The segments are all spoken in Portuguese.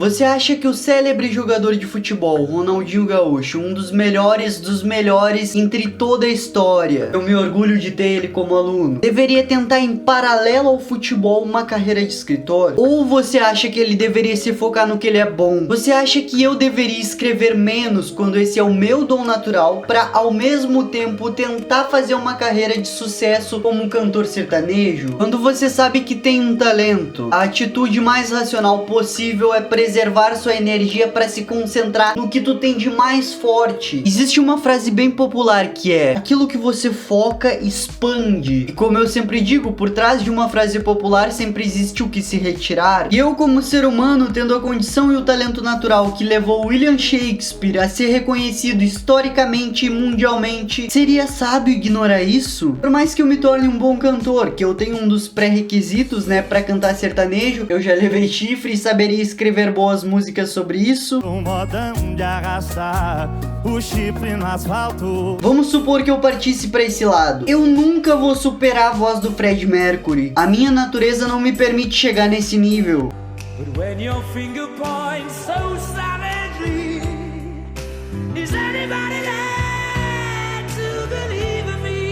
Você acha que o célebre jogador de futebol, Ronaldinho Gaúcho, um dos melhores entre toda a história, eu me orgulho de ter ele como aluno, deveria tentar em paralelo ao futebol uma carreira de escritor? Ou você acha que ele deveria se focar no que ele é bom? Você acha que eu deveria escrever menos quando esse é o meu dom natural, para ao mesmo tempo tentar fazer uma carreira de sucesso como um cantor sertanejo? Quando você sabe que tem um talento, a atitude mais racional possível é preservar sua energia para se concentrar no que tu tem de mais forte. Existe uma frase bem popular que é: aquilo que você foca expande. E como eu sempre digo, por trás de uma frase popular sempre existe o que se retirar. E eu, como ser humano, tendo a condição e o talento natural que levou William Shakespeare a ser reconhecido historicamente e mundialmente, seria sábio ignorar isso? Por mais que eu me torne um bom cantor, que eu tenho um dos pré-requisitos, né, para cantar sertanejo, eu já levei chifre e saberia escrever boas músicas sobre isso. Um modão de arrastar o chifre no asfalto. Vamos supor que eu partisse pra esse lado. Eu nunca vou superar a voz do Fred Mercury. A minha natureza não me permite chegar nesse nível. But when your finger points so savagely, is anybody there to believe in me?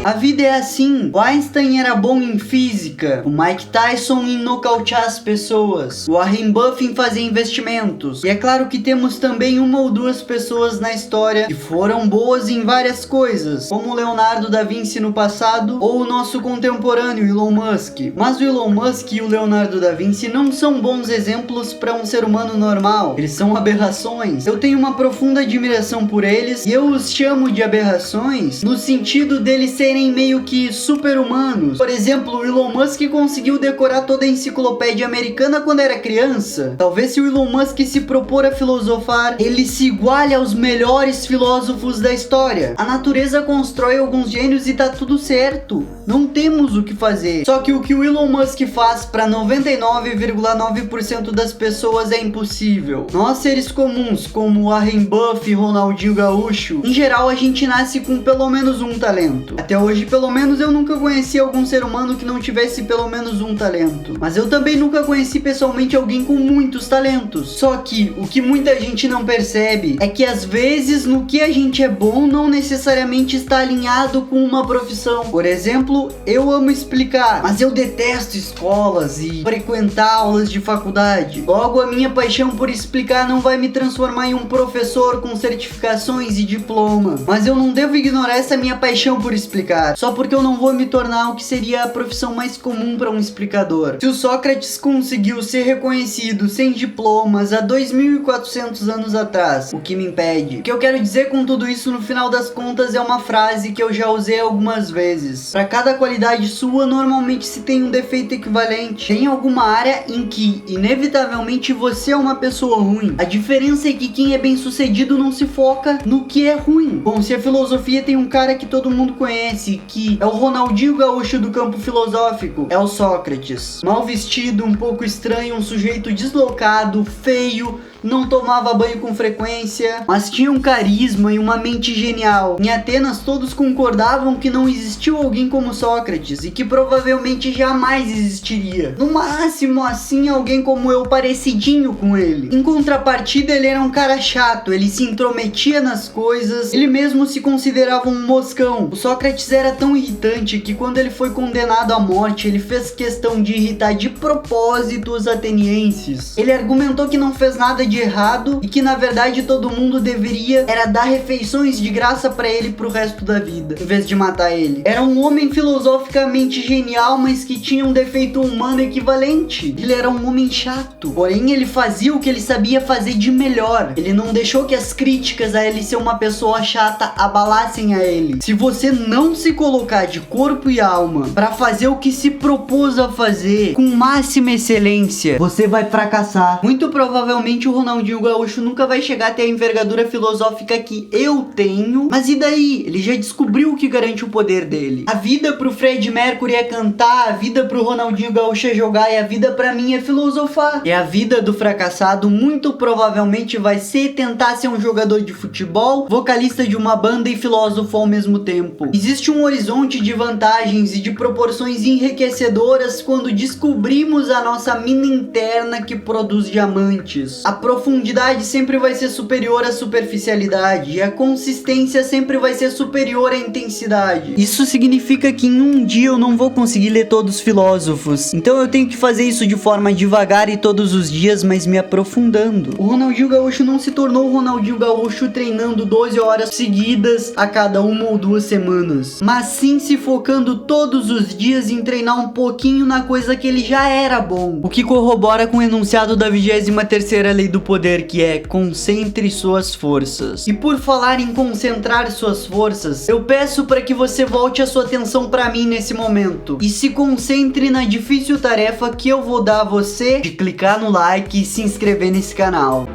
A vida é assim. O Einstein era bom em física, o Mike Tyson em nocautear as pessoas, o Warren Buffett em fazer investimentos. E é claro que temos também uma ou duas pessoas na história que foram boas em várias coisas, como Leonardo da Vinci no passado ou o nosso contemporâneo Elon Musk. Mas o Elon Musk e o Leonardo da Vinci não são bons exemplos para um ser humano normal. Eles são aberrações. Eu tenho uma profunda admiração por eles e eu os chamo de aberrações no sentido deles serem meio que super-humanos. Por exemplo, o Elon Musk conseguiu decorar toda a enciclopédia americana quando era criança. Talvez se o Elon Musk se propor a filosofar, ele se iguale aos melhores filósofos da história. A natureza constrói alguns gênios e tá tudo certo. Não temos o que fazer. Só que o que o Elon Musk faz para 99,9% das pessoas é impossível. Nós, seres comuns, como Warren Buffett e Ronaldinho Gaúcho, em geral a gente nasce com pelo menos um talento. Até hoje, pelo menos, eu nunca conheci algum ser humano que não tivesse pelo menos um talento. Mas eu também nunca conheci pessoalmente alguém com muitos talentos. Só que o que muita gente não percebe é que às vezes no que a gente é bom não necessariamente está alinhado com uma profissão. Por exemplo, eu amo explicar, mas eu detesto escolas e frequentar aulas de faculdade. Logo, a minha paixão por explicar não vai me transformar em um professor com certificações e diploma. Mas eu não devo ignorar essa minha paixão por explicar, só porque eu não vou me tornar o que seria a profissão mais comum para um explicador. Se o Sócrates conseguiu ser reconhecido sem diplomas há 2.400 anos atrás, o que me impede? O que eu quero dizer com tudo isso no final das contas é uma frase que eu já usei algumas vezes. Para cada qualidade sua, normalmente se tem um defeito equivalente. Tem alguma área em que, inevitavelmente, você é uma pessoa ruim. A diferença é que quem é bem sucedido não se foca no que é ruim. Bom, se a filosofia tem um cara que todo mundo conhece, que é o Ronaldinho Gaúcho do campo filosófico, é o Sócrates. Mal vestido, um pouco estranho, um sujeito deslocado, feio, não tomava banho com frequência, mas tinha um carisma e uma mente genial. Em Atenas todos concordavam que não existiu alguém como Sócrates e que provavelmente jamais existiria. No máximo assim alguém como eu, parecidinho com ele. Em contrapartida, ele era um cara chato, ele se intrometia nas coisas, ele mesmo se considerava um moscão. O Sócrates era tão irritante que quando ele foi condenado à morte, ele fez questão de irritar de propósito os atenienses. Ele argumentou que não fez nada de errado e que na verdade todo mundo deveria era dar refeições de graça pra ele pro resto da vida, em vez de matar ele. Era um homem filosoficamente genial, mas que tinha um defeito humano equivalente. Ele era um homem chato, porém ele fazia o que ele sabia fazer de melhor. Ele não deixou que as críticas a ele ser uma pessoa chata abalassem a ele. Se você não se colocar de corpo e alma pra fazer o que se propôs a fazer com máxima excelência, você vai fracassar. Muito provavelmente o Ronaldinho Gaúcho nunca vai chegar até a envergadura filosófica que eu tenho, mas e daí? Ele já descobriu o que garante o poder dele. A vida pro Fred Mercury é cantar, a vida pro Ronaldinho Gaúcho é jogar e a vida pra mim é filosofar. E a vida do fracassado muito provavelmente vai ser tentar ser um jogador de futebol, vocalista de uma banda e filósofo ao mesmo tempo. Existe um horizonte de vantagens e de proporções enriquecedoras quando descobrimos a nossa mina interna que produz diamantes. A profundidade sempre vai ser superior à superficialidade e a consistência sempre vai ser superior à intensidade. Isso significa que em um dia eu não vou conseguir ler todos os filósofos, então eu tenho que fazer isso de forma devagar e todos os dias, mas me aprofundando. O Ronaldinho Gaúcho não se tornou o Ronaldinho Gaúcho treinando 12 horas seguidas a cada 1 ou 2 semanas, mas sim se focando todos os dias em treinar um pouquinho na coisa que ele já era bom, o que corrobora com o enunciado da 23ª lei do poder, que é: concentre suas forças. E por falar em concentrar suas forças, eu peço para que você volte a sua atenção para mim nesse momento e se concentre na difícil tarefa que eu vou dar a você de clicar no like e se inscrever nesse canal.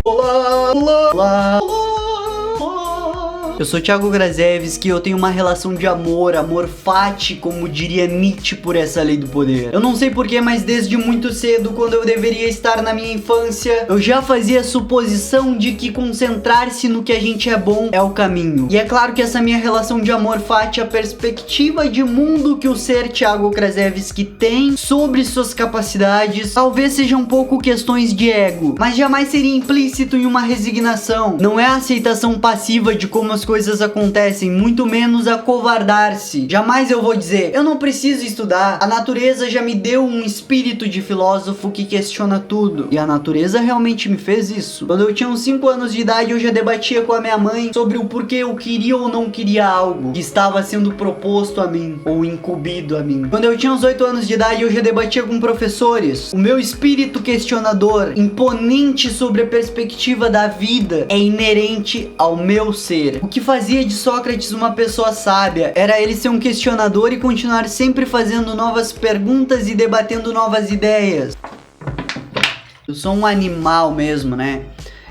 Olá, olá, olá, olá. Eu sou Thiago Grazevski e eu tenho uma relação de amor fati, como diria Nietzsche, por essa lei do poder. Eu não sei porquê, mas desde muito cedo, quando eu deveria estar na minha infância, eu já fazia a suposição de que concentrar-se no que a gente é bom é o caminho. E é claro que essa minha relação de amor fati, a perspectiva de mundo que o ser Thiago Grazevski tem sobre suas capacidades, talvez seja um pouco questões de ego, mas jamais seria implícito em uma resignação. Não é a aceitação passiva de como as coisas acontecem, muito menos acovardar-se. Jamais eu vou dizer: eu não preciso estudar, a natureza já me deu um espírito de filósofo que questiona tudo. E a natureza realmente me fez isso. Quando eu tinha uns 5 anos de idade, eu já debatia com a minha mãe sobre o porquê eu queria ou não queria algo que estava sendo proposto a mim, ou incumbido a mim. Quando eu tinha uns 8 anos de idade, eu já debatia com professores. O meu espírito questionador, imponente sobre a perspectiva da vida, é inerente ao meu ser. O que fazia de Sócrates uma pessoa sábia era ele ser um questionador e continuar sempre fazendo novas perguntas e debatendo novas ideias. Eu sou um animal mesmo, né?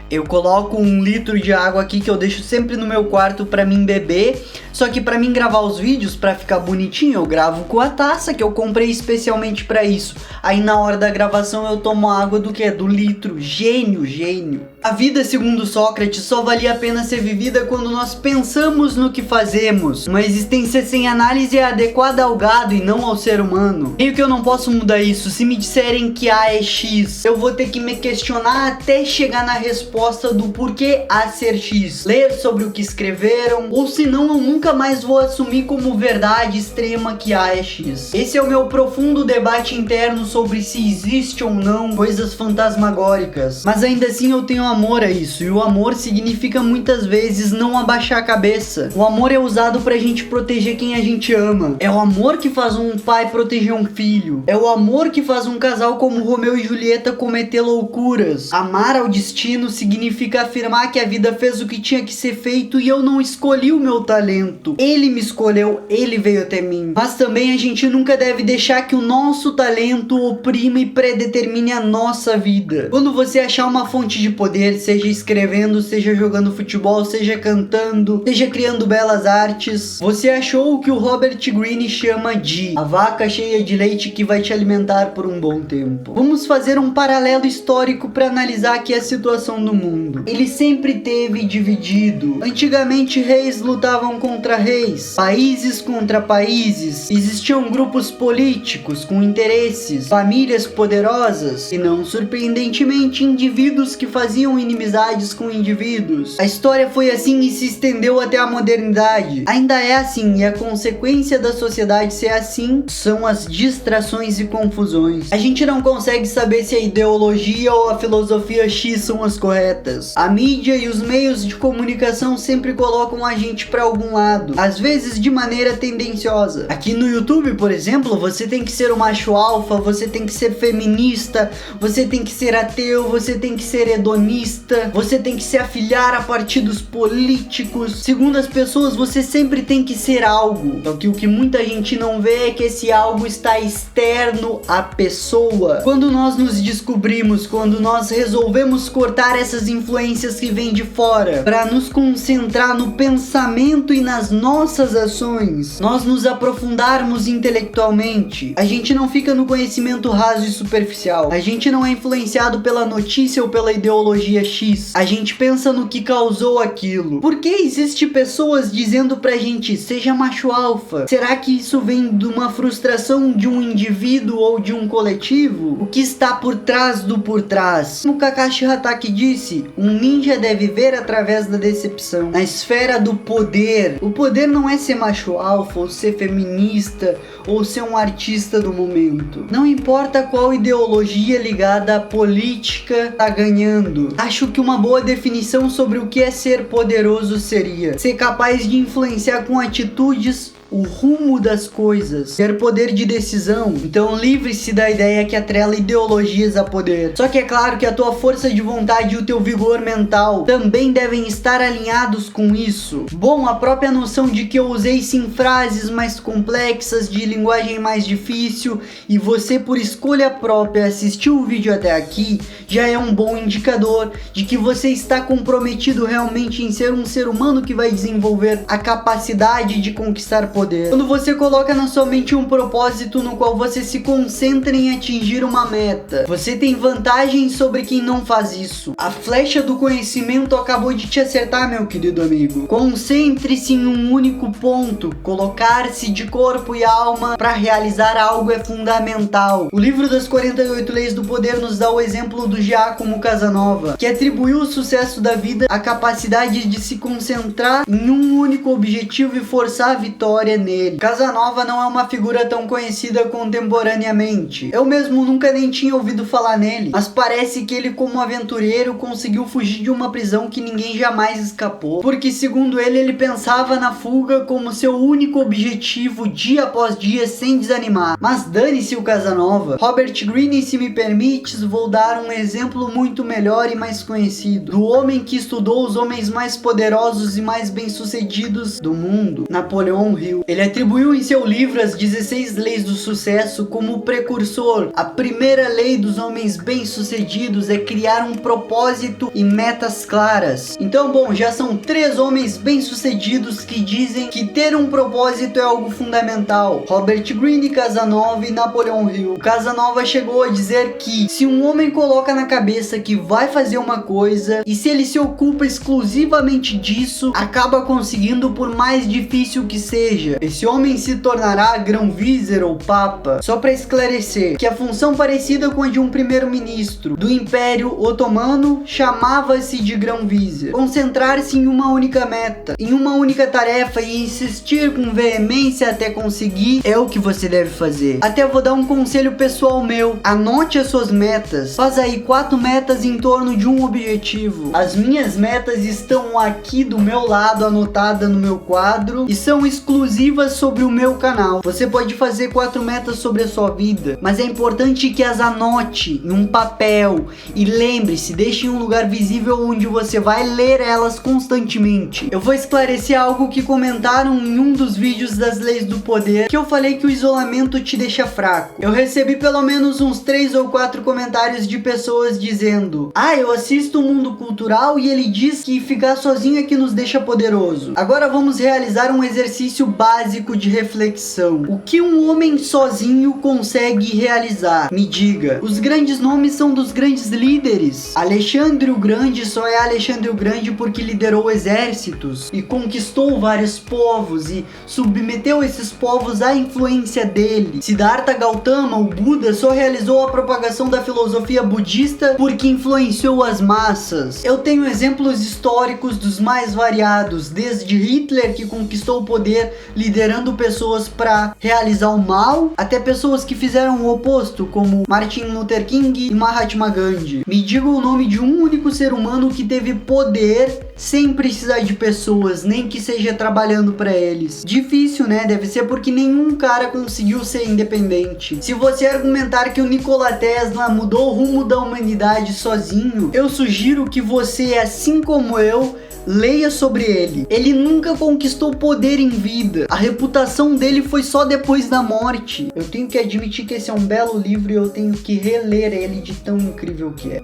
Eu coloco 1 litro de água aqui que eu deixo sempre no meu quarto pra mim beber. Só que pra mim gravar os vídeos, pra ficar bonitinho, eu gravo com a taça que eu comprei especialmente pra isso. Aí na hora da gravação eu tomo água do que? Do litro. Gênio, gênio. A vida, segundo Sócrates, só valia a pena ser vivida quando nós pensamos no que fazemos. Uma existência sem análise é adequada ao gado e não ao ser humano. Meio que eu não posso mudar isso. Se me disserem que A é X, eu vou ter que me questionar até chegar na resposta do porquê A ser X. Ler sobre o que escreveram, ou senão eu nunca mais vou assumir como verdade extrema que A é X. Esse é o meu profundo debate interno sobre se existe ou não coisas fantasmagóricas. Mas ainda assim eu tenho amor a isso, e o amor significa muitas vezes não abaixar a cabeça. O amor é usado pra gente proteger quem a gente ama. É o amor que faz um pai proteger um filho. É o amor que faz um casal como Romeu e Julieta cometer loucuras. Amar ao destino significa afirmar que a vida fez o que tinha que ser feito e eu não escolhi o meu talento. Ele me escolheu, ele veio até mim. Mas também a gente nunca deve deixar que o nosso talento oprima e predetermine a nossa vida. Quando você achar uma fonte de poder, seja escrevendo, seja jogando futebol, seja cantando, seja criando belas artes, você achou o que o Robert Greene chama de a vaca cheia de leite que vai te alimentar por um bom tempo. Vamos fazer um paralelo histórico para analisar aqui a situação do mundo. Ele sempre teve dividido. Antigamente reis lutavam contra reis, países contra países, existiam grupos políticos com interesses, famílias poderosas e, não surpreendentemente, indivíduos que faziam inimizades com indivíduos. A história foi assim e se estendeu até a modernidade. Ainda é assim, e a consequência da sociedade ser assim são as distrações e confusões. A gente não consegue saber se a ideologia ou a filosofia X são as corretas. A mídia e os meios de comunicação sempre colocam a gente para algum lado, às vezes de maneira tendenciosa. Aqui no YouTube, por exemplo, você tem que ser o macho alfa, você tem que ser feminista, você tem que ser ateu, você tem que ser hedonista, comunista, você tem que se afiliar a partidos políticos. Segundo as pessoas, você sempre tem que ser algo. Só que o que muita gente não vê é que esse algo está externo à pessoa. Quando nós nos descobrimos, quando nós resolvemos cortar essas influências que vêm de fora, para nos concentrar no pensamento e nas nossas ações, nós nos aprofundarmos intelectualmente, a gente não fica no conhecimento raso e superficial, a gente não é influenciado pela notícia ou pela ideologia X, a gente pensa no que causou aquilo. Por que existe pessoas dizendo pra gente, seja macho alfa? Será que isso vem de uma frustração de um indivíduo ou de um coletivo? O que está por trás do por trás? Como Kakashi Hatake disse, um ninja deve ver através da decepção. Na esfera do poder, o poder não é ser macho alfa ou ser feminista ou ser um artista do momento. Não importa qual ideologia ligada à política tá ganhando. Acho que uma boa definição sobre o que é ser poderoso seria ser capaz de influenciar com atitudes o rumo das coisas, ter poder de decisão. Então livre-se da ideia que atrela ideologias a poder. Só que é claro que a tua força de vontade e o teu vigor mental também devem estar alinhados com isso. Bom, a própria noção de que eu usei sim frases mais complexas, de linguagem mais difícil, e você por escolha própria assistiu o vídeo até aqui, já é um bom indicador de que você está comprometido realmente em ser um ser humano que vai desenvolver a capacidade de conquistar poder. Quando você coloca na sua mente um propósito no qual você se concentra em atingir uma meta, você tem vantagem sobre quem não faz isso. A flecha do conhecimento acabou de te acertar, meu querido amigo. Concentre-se em um único ponto. Colocar-se de corpo e alma para realizar algo é fundamental. O livro das 48 Leis do Poder nos dá o exemplo do Giacomo Casanova, que atribuiu o sucesso da vida à capacidade de se concentrar em um único objetivo e forçar a vitória nele. Casanova não é uma figura tão conhecida contemporaneamente. Eu mesmo nunca nem tinha ouvido falar nele, mas parece que ele, como aventureiro, conseguiu fugir de uma prisão que ninguém jamais escapou, porque segundo ele pensava na fuga como seu único objetivo dia após dia, sem desanimar. Mas dane-se o Casanova. Robert Greene, se me permites, vou dar um exemplo muito melhor e mais conhecido, do homem que estudou os homens mais poderosos e mais bem-sucedidos do mundo, Napoleão Hill. Ele atribuiu em seu livro As 16 Leis do Sucesso como precursor. A primeira lei dos homens bem-sucedidos é criar um propósito e metas claras. Então, bom, já são 3 homens bem-sucedidos que dizem que ter um propósito é algo fundamental: Robert Greene, Casanova e Napoleão Hill. O Casanova chegou a dizer que se um homem coloca na cabeça que vai fazer uma coisa, e se ele se ocupa exclusivamente disso, acaba conseguindo por mais difícil que seja. Esse homem se tornará grão-vizir ou papa. Só para esclarecer, que a função parecida com a de um primeiro-ministro do Império Otomano chamava-se de grão-vizir. Concentrar-se em uma única meta, em uma única tarefa e insistir com veemência até conseguir é o que você deve fazer. Até vou dar um conselho pessoal meu: anote as suas metas. Faz aí 4 metas em torno de um objetivo. As minhas metas estão aqui do meu lado, anotada no meu quadro, e são exclusivas sobre o meu canal. Você pode fazer 4 metas sobre a sua vida, mas é importante que as anote em um papel e lembre-se, deixe em um lugar visível onde você vai ler elas constantemente. Eu vou esclarecer algo que comentaram em um dos vídeos das Leis do Poder, que eu falei que o isolamento te deixa fraco. Eu recebi pelo menos uns 3 ou 4 comentários de pessoas dizendo: eu assisto o Mundo Cultural e ele diz que ficar sozinho é que nos deixa poderoso. Agora vamos realizar um exercício básico de reflexão. O que um homem sozinho consegue realizar? Me diga. Os grandes nomes são dos grandes líderes. Alexandre o Grande só é Alexandre o Grande porque liderou exércitos e conquistou vários povos e submeteu esses povos à influência dele. Siddhartha Gautama, o Buda, só realizou a propagação da filosofia budista porque influenciou as massas. Eu tenho exemplos históricos dos mais variados, desde Hitler, que conquistou o poder liderando pessoas para realizar o mal, até pessoas que fizeram o oposto, como Martin Luther King e Mahatma Gandhi. Me diga o nome de um único ser humano que teve poder sem precisar de pessoas, nem que seja trabalhando para eles. Difícil, né? Deve ser porque nenhum cara conseguiu ser independente. Se você argumentar que o Nikola Tesla mudou o rumo da humanidade sozinho, eu sugiro que você, assim como eu, leia sobre ele. Ele nunca conquistou poder em vida. A reputação dele foi só depois da morte. Eu tenho que admitir que esse é um belo livro e eu tenho que reler ele de tão incrível que é.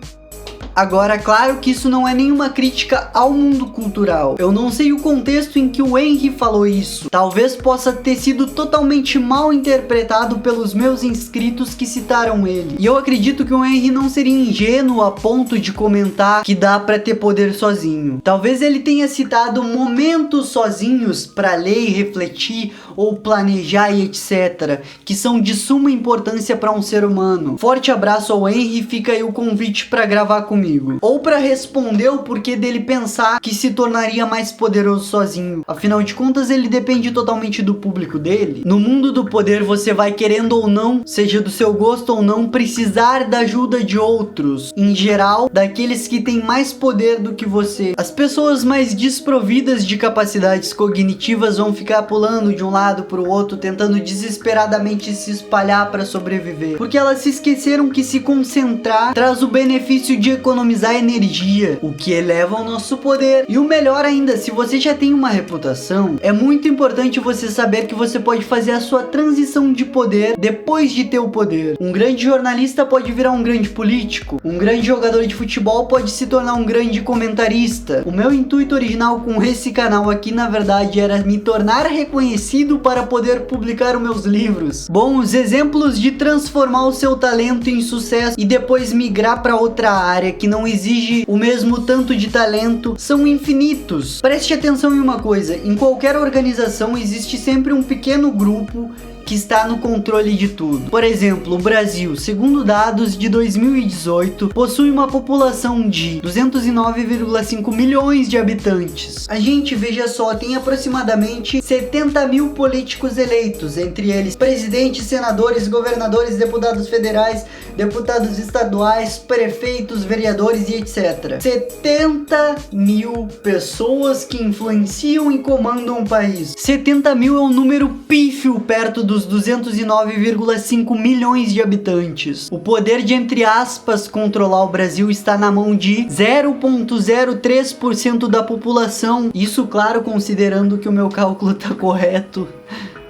Agora, claro que isso não é nenhuma crítica ao mundo cultural. Eu não sei o contexto em que o Henry falou isso. Talvez possa ter sido totalmente mal interpretado pelos meus inscritos que citaram ele. E eu acredito que o Henry não seria ingênuo a ponto de comentar que dá pra ter poder sozinho. Talvez ele tenha citado momentos sozinhos pra ler e refletir ou planejar e etc, que são de suma importância para um ser humano. Forte abraço ao Henry, fica aí o convite para gravar comigo. Ou para responder o porquê dele pensar que se tornaria mais poderoso sozinho. Afinal de contas, ele depende totalmente do público dele. No mundo do poder, você vai, querendo ou não, seja do seu gosto ou não, precisar da ajuda de outros. Em geral, daqueles que têm mais poder do que você. As pessoas mais desprovidas de capacidades cognitivas vão ficar pulando de um lado para o outro, tentando desesperadamente se espalhar para sobreviver. Porque elas se esqueceram que se concentrar traz o benefício de economizar energia, o que eleva o nosso poder. E o melhor ainda, se você já tem uma reputação, é muito importante você saber que você pode fazer a sua transição de poder depois de ter o poder. Um grande jornalista pode virar um grande político, um grande jogador de futebol pode se tornar um grande comentarista. O meu intuito original com esse canal aqui, na verdade, era me tornar reconhecido para poder publicar os meus livros. Bom, os exemplos de transformar o seu talento em sucesso e depois migrar para outra área que não exige o mesmo tanto de talento são infinitos. Preste atenção em uma coisa, em qualquer organização existe sempre um pequeno grupo que está no controle de tudo. Por exemplo, o Brasil, segundo dados de 2018, possui uma população de 209,5 milhões de habitantes. A gente, veja só, tem aproximadamente 70 mil políticos eleitos, entre eles presidentes, senadores, governadores, deputados federais, deputados estaduais, prefeitos, vereadores e etc. 70 mil pessoas que influenciam e comandam o país. 70 mil é um número pífio perto dos 209,5 milhões de habitantes. O poder de, entre aspas, controlar o Brasil está na mão de 0,03% da população. Isso, claro, considerando que o meu cálculo tá correto.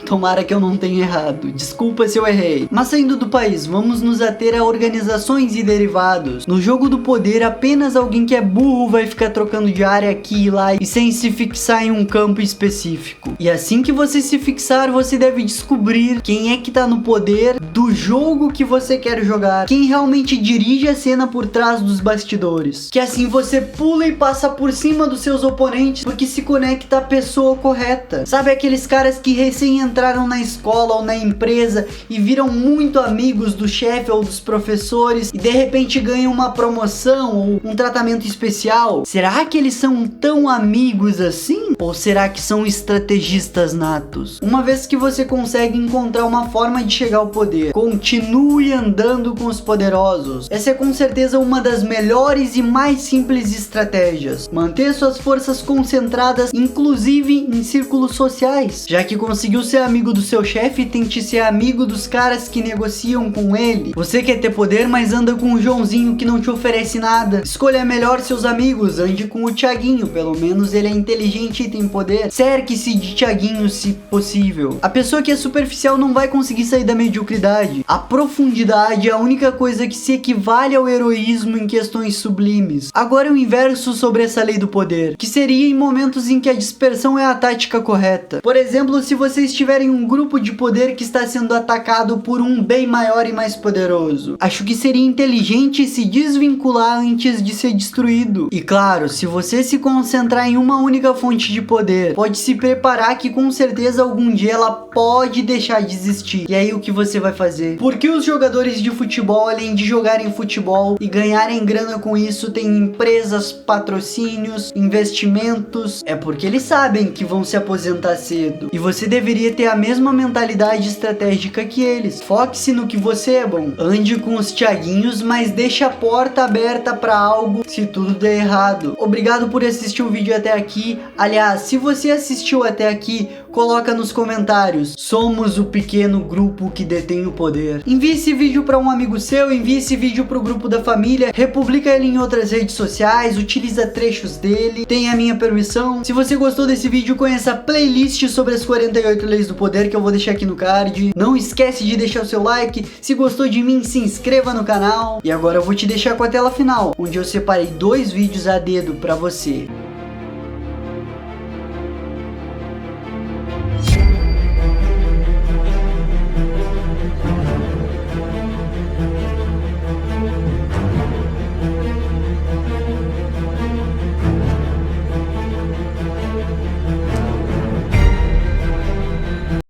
Tomara que eu não tenha errado. Desculpa se eu errei. Mas saindo do país, vamos nos ater a organizações e derivados. No jogo do poder, apenas alguém que é burro vai ficar trocando de área aqui e lá e sem se fixar em um campo específico. E assim que você se fixar, você deve descobrir quem é que tá no poder do jogo que você quer jogar. Quem realmente dirige a cena por trás dos bastidores. Que assim você pula e passa por cima dos seus oponentes porque se conecta à pessoa correta. Sabe aqueles caras que recém entraram na escola ou na empresa e viram muito amigos do chefe ou dos professores e de repente ganham uma promoção ou um tratamento especial? Será que eles são tão amigos assim? Ou será que são estrategistas natos? Uma vez que você consegue encontrar uma forma de chegar ao poder, continue andando com os poderosos. Essa é com certeza uma das melhores e mais simples estratégias. Manter suas forças concentradas, inclusive em círculos sociais. Já que conseguiu ser amigo do seu chefe, tente ser amigo dos caras que negociam com ele. Você quer ter poder, mas anda com o Joãozinho que não te oferece nada. Escolha melhor seus amigos, ande com o Thiaguinho, pelo menos ele é inteligente e tem poder. Cerque-se de Thiaguinho se possível. A pessoa que é superficial não vai conseguir sair da mediocridade. A profundidade é a única coisa que se equivale ao heroísmo em questões sublimes. Agora é o inverso sobre essa lei do poder, que seria em momentos em que a dispersão é a tática correta. Por exemplo, se você estiver tiverem um grupo de poder que está sendo atacado por um bem maior e mais poderoso. Acho que seria inteligente se desvincular antes de ser destruído. E claro, se você se concentrar em uma única fonte de poder, pode se preparar que com certeza algum dia ela pode deixar de existir. E aí o que você vai fazer? Porque os jogadores de futebol, além de jogarem futebol e ganharem grana com isso, têm empresas, patrocínios, investimentos? É porque eles sabem que vão se aposentar cedo. E você deveria ter a mesma mentalidade estratégica que eles. Foque-se no que você é bom. Ande com os Thiaguinhos, mas deixe a porta aberta para algo se tudo der errado. Obrigado por assistir o vídeo até aqui. Aliás, se você assistiu até aqui, coloca nos comentários: somos o pequeno grupo que detém o poder. Envie esse vídeo para um amigo seu, envie esse vídeo para o grupo da família, republica ele em outras redes sociais, utiliza trechos dele, tem a minha permissão. Se você gostou desse vídeo, conheça a playlist sobre as 48 leis do poder que eu vou deixar aqui no card. Não esquece de deixar o seu like. Se gostou de mim, se inscreva no canal. E agora eu vou te deixar com a tela final, onde eu separei 2 vídeos a dedo para você.